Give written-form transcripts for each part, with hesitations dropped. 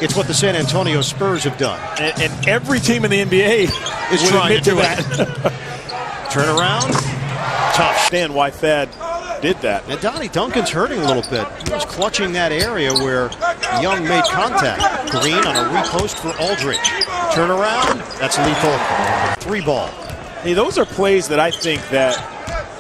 It's what the San Antonio Spurs have done. And every team in the NBA is trying to do that. Turn around. Tough. Understand why Thad did that. And Donnie Duncan's hurting a little bit. He was clutching that area where Young made contact. Green on a repost for Aldridge. Turn around. That's lethal. 3-ball. Hey, those are plays that I think that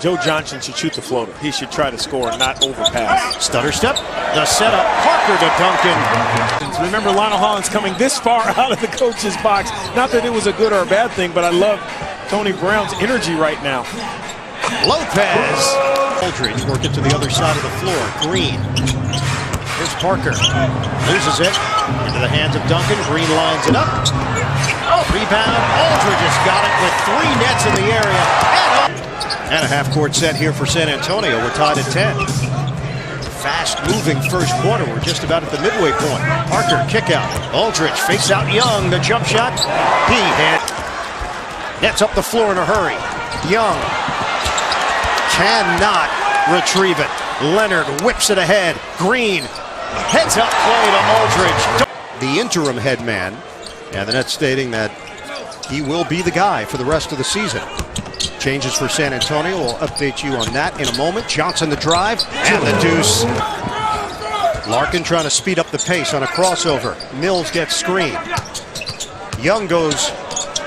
Joe Johnson should shoot the floater. He should try to score and not overpass. Stutter step. The setup. Parker to Duncan. Remember, Lionel Hollins coming this far out of the coach's box. Not that it was a good or a bad thing, but I love Tony Brown's energy right now. Lopez. Aldridge work it to the other side of the floor. Green. Here's Parker. Loses it. Into the hands of Duncan. Green lines it up. Rebound. Aldridge has got it with 3 nets in the area. And a half-court set here for San Antonio. We're tied at 10. Fast-moving first quarter. We're just about at the midway point. Parker, kick out. Aldridge fakes out Young. The jump shot. He hit. Nets up the floor in a hurry. Young cannot retrieve it. Leonard whips it ahead. Green heads up play to Aldridge. The interim head man. And the Nets stating that he will be the guy for the rest of the season. Changes for San Antonio. We'll update you on that in a moment. Johnson the drive and the deuce. Larkin trying to speed up the pace on a crossover. Mills gets screened. Young goes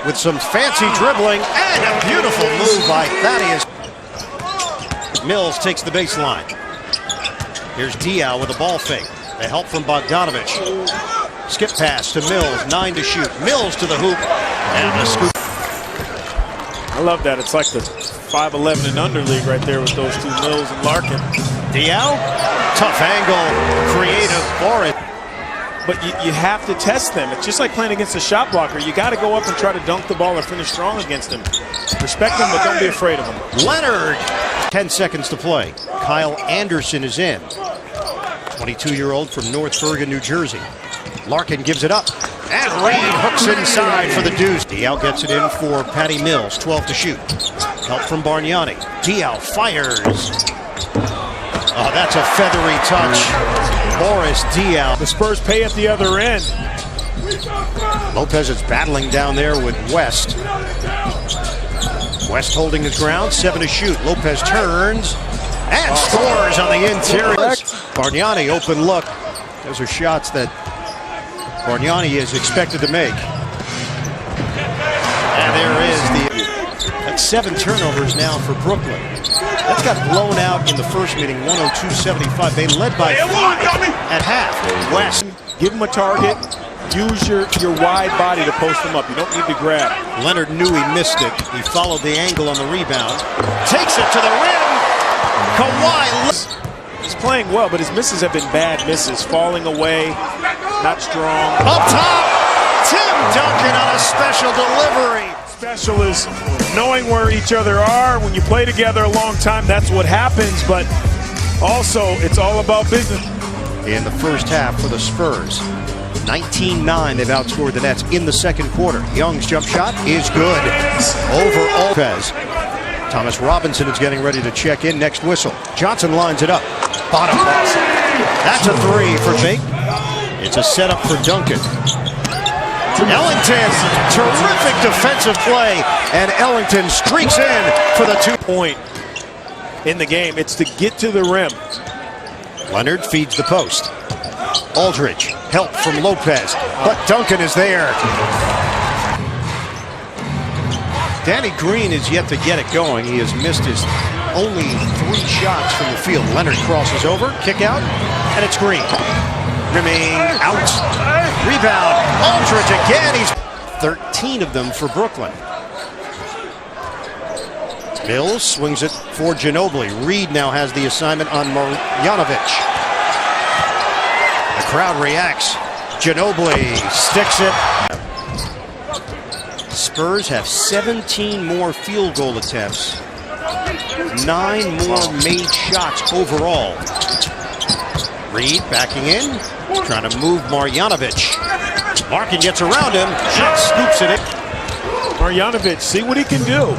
with some fancy dribbling and a beautiful move by Thaddeus. Mills takes the baseline. Here's Diaw with a ball fake. The help from Bogdanovich. Skip pass to Mills. 9 to shoot. Mills to the hoop and a scoop. I love that. It's like the 5'11" and under league right there with those two, Mills and Larkin. Diaw, tough angle, creative for it. But you have to test them. It's just like playing against a shot blocker. You got to go up and try to dunk the ball or finish strong against him. Respect him, but don't be afraid of him. Leonard, 10 seconds to play. Kyle Anderson is in. 22-year-old from North Bergen, New Jersey. Larkin gives it up. And Reed hooks inside for the deuce. Diaw gets it in for Patty Mills. 12 to shoot. Help from Bargnani. Diaw fires. Oh, that's a feathery touch. Boris Diaw. The Spurs pay at the other end. Lopez is battling down there with West. West holding his ground. 7 to shoot. Lopez turns and scores on the interior. Bargnani, open look. Those are shots that Bargnani is expected to make. And there is that's 7 turnovers now for Brooklyn. That's got blown out in the first meeting, 102-75. They led by 4 at half. West. Give him a target. Use your wide body to post him up. You don't need to grab. Leonard knew he missed it. He followed the angle on the rebound. Takes it to the rim. Kawhi. He's playing well, but his misses have been bad misses. Falling away, not strong. Up top, Tim Duncan on a special delivery. Special is knowing where each other are. When you play together a long time, that's what happens. But also, it's all about business. In the first half for the Spurs, 19-9, they've outscored the Nets in the second quarter. Young's jump shot is good. Over Lopez. Thomas Robinson is getting ready to check in. Next whistle. Johnson lines it up. Bottom pass. That's a 3 for Jake. It's a setup for Duncan. Ellington, terrific defensive play, and Ellington streaks in for the 2-point in the game. It's to get to the rim. Leonard feeds the post. Aldridge, help from Lopez, but Duncan is there. Danny Green is yet to get it going. He has missed his only 3 shots from the field. Leonard crosses over, kick out, and it's Green. Remain out. Rebound. Aldridge again. He's 13 of them for Brooklyn. Mills swings it for Ginobili. Reed now has the assignment on Marjanovic. The crowd reacts. Ginobili sticks it. Spurs have 17 more field goal attempts. 9 more made shots overall. Reed backing in, trying to move Marjanovic. Larkin gets around him, scoops it in. Marjanovic, see what he can do.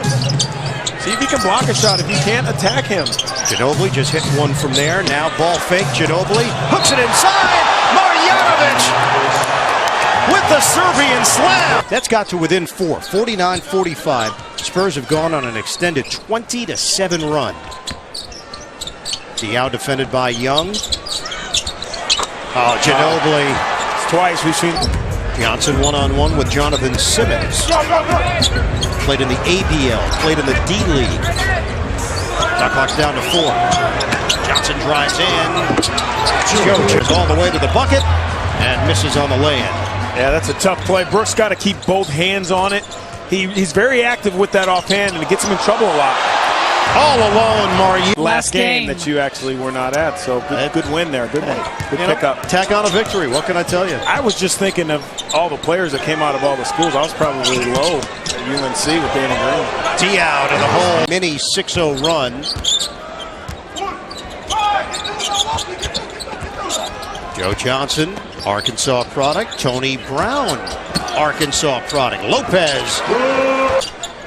See if he can block a shot, if he can't attack him. Ginobili just hit one from there. Now ball fake, Ginobili hooks it inside. Marjanovic Serbian slam. That's got to within 4, 49-45. Spurs have gone on an extended 20-7 run. Diao defended by Young. Oh, Ginobili. Twice we've seen Johnson one-on-one with Jonathan Simmons. Played in the ABL, played in the D-League. Shot clock's down to 4. Johnson drives in. Joe all the way to the bucket and misses on the lay-in. Yeah, that's a tough play. Brooks got to keep both hands on it. He's very active with that offhand, and it gets him in trouble a lot. All alone, Mario. Last game that you actually were not at, so good win there. Good pickup. Tack on a victory. What can I tell you? I was just thinking of all the players that came out of all the schools. I was probably low at UNC with Danny Green. Diao to the hole. Mini 6-0 run. Joe Johnson, Arkansas product. Tony Brown, Arkansas product. Lopez.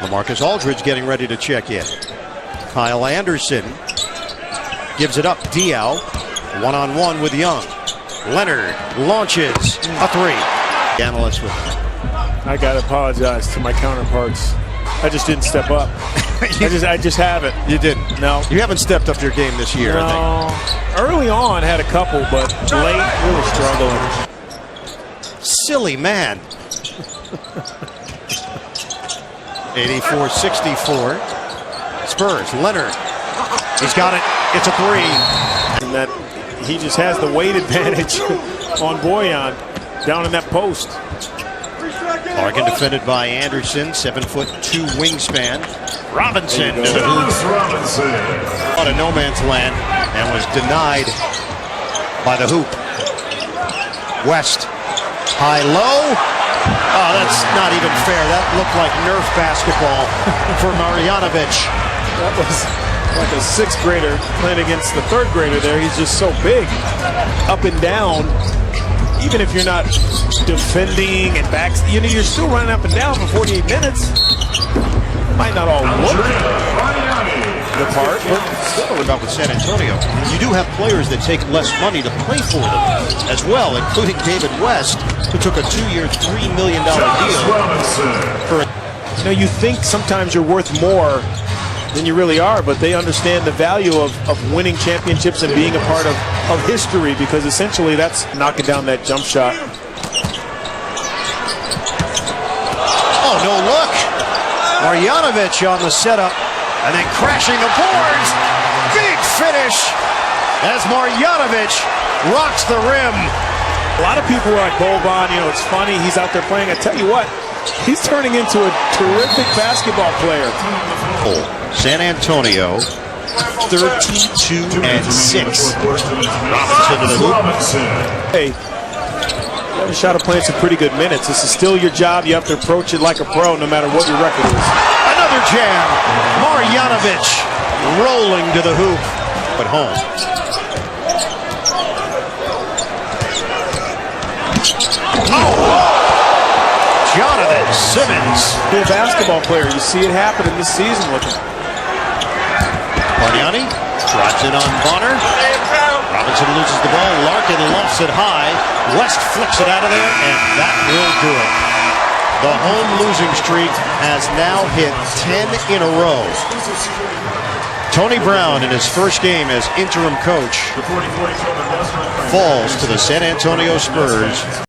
LaMarcus Aldridge getting ready to check in. Kyle Anderson gives it up. Diao, one-on-one with Young. Leonard launches a 3. Analysts with I got to apologize to my counterparts. I just didn't step up. I just haven't. You didn't? No. You haven't stepped up your game this year, no. I think. Early on, had a couple, but late, really struggling. Silly man. 84-64. Spurs, Leonard. He's got it. It's a 3. And that he just has the weight advantage on Boyan down in that post. Larkin defended by Anderson, 7'2" wingspan. Robinson to the hoop. Out of no man's land and was denied by the hoop. West, high-low. Oh, that's not even fair. That looked like Nerf basketball for Marjanovic. That was like a 6th grader playing against the 3rd grader there. He's just so big, up and down. Even if you're not defending and back, you're still running up and down for 48 minutes. Might not all look the part, but still. About with San Antonio, you do have players that take less money to play for them as well, including David West, who took a 2-year, $3 million deal. You think sometimes you're worth more than you really are, but they understand the value of winning championships and being a part of history, because essentially that's knocking down that jump shot. Oh, no look. Marjanovic on the setup and then crashing the boards. Big finish as Marjanovic rocks the rim. A lot of people are like, Boban, it's funny, he's out there playing. I tell you what, he's turning into a terrific basketball player. San Antonio, 32-6. Robinson to the hoop. Hey, you have a shot of playing some pretty good minutes. This is still your job. You have to approach it like a pro, no matter what your record is. Another jam. Marjanovic rolling to the hoop, but home. Jonathan Simmons. Be a basketball player. You see it happening this season with him. Bargnani drives in on Bonner. Robinson loses the ball. Larkin lofts it high. West flicks it out of there, and that will do it. The home losing streak has now hit 10 in a row. Tony Brown, in his first game as interim coach, falls to the San Antonio Spurs.